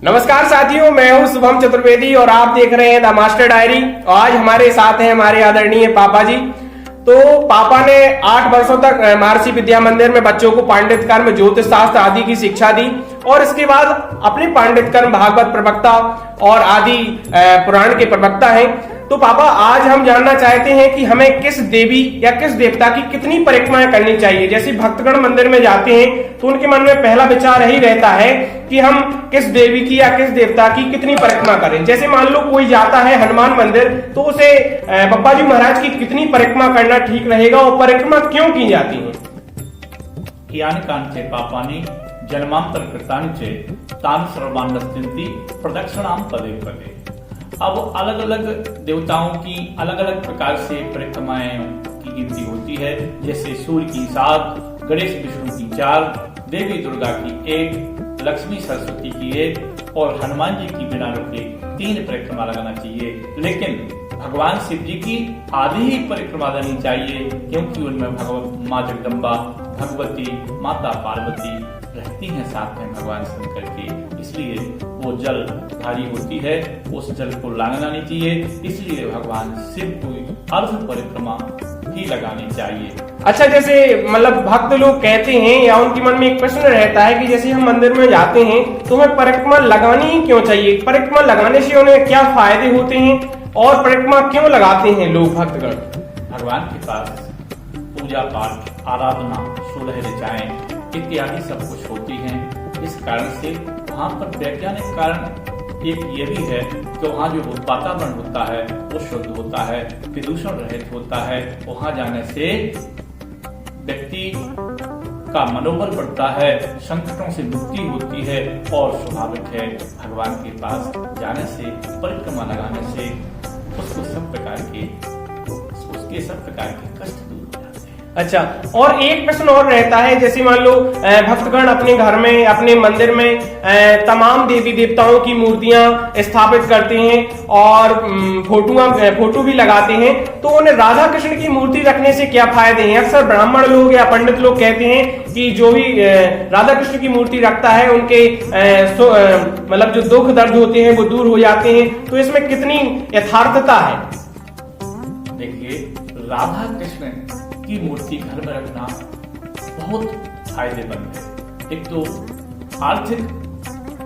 नमस्कार साथियों, मैं हूं शुभम चतुर्वेदी और आप देख रहे हैं द मास्टर डायरी। आज हमारे साथ हैं हमारे आदरणीय पापा जी। तो पापा ने 8 वर्षों तक महर्षि विद्या मंदिर में बच्चों को पांडित्य कर्म, ज्योतिष शास्त्र आदि की शिक्षा दी और इसके बाद अपने पांडित्य कर्म भागवत प्रवक्ता और आदि पुराण के प्रवक्ता हैं। तो पापा, आज हम जानना चाहते हैं कि हमें किस देवी या किस देवता की कितनी परिक्रमाएं करनी चाहिए। जैसे भक्तगण मंदिर में जाते हैं तो उनके मन में पहला विचार यही रहता है कि हम किस देवी की या किस देवता की कितनी परिक्रमा करें। जैसे मान लो कोई जाता है हनुमान मंदिर, तो उसे बप्पा जी महाराज की कितनी परिक्रमा करना ठीक रहेगा और परिक्रमा क्यों की जाती है? यानि कांचे पापानि जन्मांतर कृतानि चे तानि सर्वान्नस्तिन्ति प्रदक्षिणाम पदे पदे। अब अलग अलग देवताओं की अलग अलग प्रकार से परिक्रमाएं की गिनती होती है। जैसे सूर्य की 7, गणेश विष्णु की 4, देवी दुर्गा की 1, लक्ष्मी सरस्वती की 1 और हनुमान जी की बिना रुके 3 परिक्रमा लगाना चाहिए। लेकिन भगवान शिव जी की आधी ही परिक्रमा करनी चाहिए, क्योंकि उनमें भगवत माँ जगदम्बा, भगवती माता पार्वती रहती हैं साथ में भगवान शंकर के, इसलिए वो जल भारी होती है, उस जल को लांघना नहीं चाहिए। इसलिए भगवान शिव को अर्ध परिक्रमा ही लगानी चाहिए। अच्छा, जैसे मतलब भक्त लोग कहते हैं या उनके मन में एक प्रश्न रहता है कि जैसे हम मंदिर में जाते हैं तो हमें परिक्रमा लगानी ही क्यों चाहिए? परिक्रमा लगाने से उन्हें क्या फायदे होते हैं और परिक्रमा क्यों लगाते हैं लोग भक्तगण? भगवान के पास पूजा पाठ, आराधना, सुलह ऋचाएं इत्यादि सब कुछ होती हैं। इस कारण से वहाँ पर वैज्ञानिक कारण एक ये भी है कि वहाँ जो वातावरण होता है वो शुद्ध होता है, प्रदूषण रहित होता है। वहाँ जाने से व्यक्ति का मनोबल बढ़ता है, संकटों से मुक्ति होती है और स्वाभाविक है भगवान के पास जाने से, परिक्रमा लगाने से उसके सब प्रकार के कष्ट दूर हो जाते हैं। अच्छा, और एक प्रश्न और रहता है, जैसे मान लो भक्तगण अपने घर में, अपने मंदिर में तमाम देवी देवताओं की मूर्तियां स्थापित करते हैं और फोटो भी लगाते हैं, तो उन्हें राधा कृष्ण की मूर्ति रखने से क्या फायदे हैं? अक्सर ब्राह्मण लोग या पंडित लोग कहते हैं कि जो भी राधा कृष्ण की मूर्ति रखता है उनके मतलब जो दुख दर्द होते हैं वो दूर हो जाते हैं। तो इसमें कितनी यथार्थता है? देखिए, राधा कृष्ण की मूर्ति घर में रखना बहुत फायदेमंद है। एक तो आर्थिक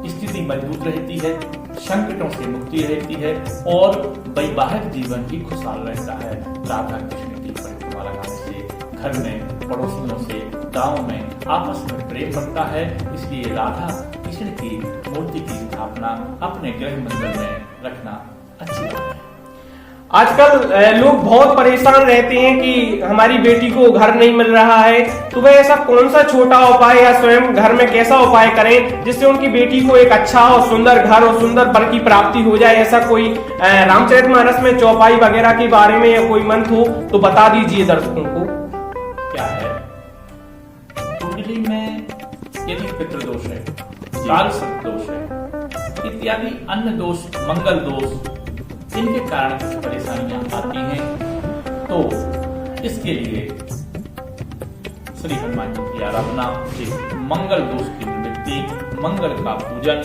स्थिति मजबूत रहती है, संकटों से मुक्ति रहती है और वैवाहिक जीवन भी खुशहाल रहता है। राधा कृष्ण की परिक्रमा लगाने से घर में, पड़ोसियों से, गांव में आपस में प्रेम बढ़ता है। इसलिए राधा कृष्ण की मूर्ति की स्थापना अपने गृह मंदिर में रखना अच्छी बात है। आजकल लोग बहुत परेशान रहते हैं कि हमारी बेटी को घर नहीं मिल रहा है, तो वह ऐसा कौन सा छोटा उपाय या स्वयं घर में कैसा उपाय करें जिससे उनकी बेटी को एक अच्छा और सुंदर घर और सुंदर वर की प्राप्ति हो जाए? ऐसा कोई रामचरितमानस में चौपाई वगैरह के बारे में या कोई मंत्र हो तो बता दीजिए दर्शकों को। क्या है, कुंडली में यदि पितृदोष है, काल सर्प दोष है इत्यादि अन्य दोष, मंगल दोष, इनके कारण कुछ परेशानियां आती हैं, तो इसके लिए श्री हनुमान जी की आराधना से मंगल दोष की निवृत्ति, मंगल का पूजन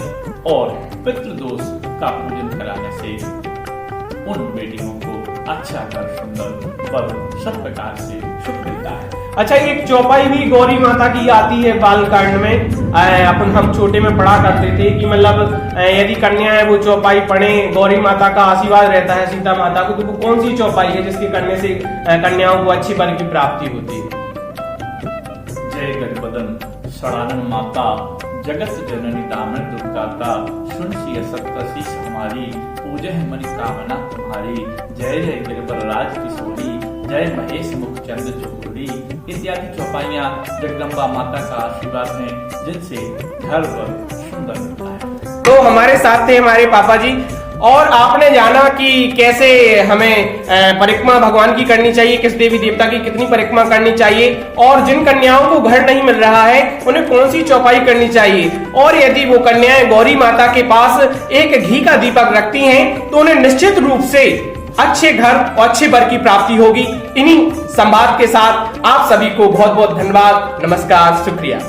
और पितृदोष का पूजन कराने से उन बेटियों को अच्छा घर, सुंदर वर सब प्रकार से सुख मिलता है। अच्छा, एक चौपाई भी गौरी माता की आती है बालकांड में, अपन हम छोटे में पढ़ा करते थे कि मतलब यदि कन्या है वो चौपाई पढ़े, गौरी माता का आशीर्वाद रहता है सीता माता को। तो वो कौन सी चौपाई है जिसके करने से कन्याओं को अच्छी वर की प्राप्ति होती है? जय गजबदन षडानन माता, जगत जननी दामन दुर्गाता, सुनसी सप्तशीष हमारी, पूजय मणि कामना तुम्हारी। जय जय गिरबलराज किशोरी, जय महेश मुखचंद चकोरी इत्यादि चौपाइयाँ जगदम्बा माता का आशीर्वाद है, जिनसे घर पर सुंदर होता है। तो हमारे साथ थे हमारे पापा जी, और आपने जाना कि कैसे हमें परिक्रमा भगवान की करनी चाहिए, किस देवी देवता की कितनी परिक्रमा करनी चाहिए, और जिन कन्याओं को घर नहीं मिल रहा है उन्हें कौन सी चौपाई करनी चाहिए, और यदि वो कन्याएं गौरी माता के पास एक घी का दीपक रखती हैं तो उन्हें निश्चित रूप से अच्छे घर और अच्छे वर की प्राप्ति होगी। इन्हीं संवाद के साथ आप सभी को बहुत बहुत धन्यवाद, नमस्कार, शुक्रिया।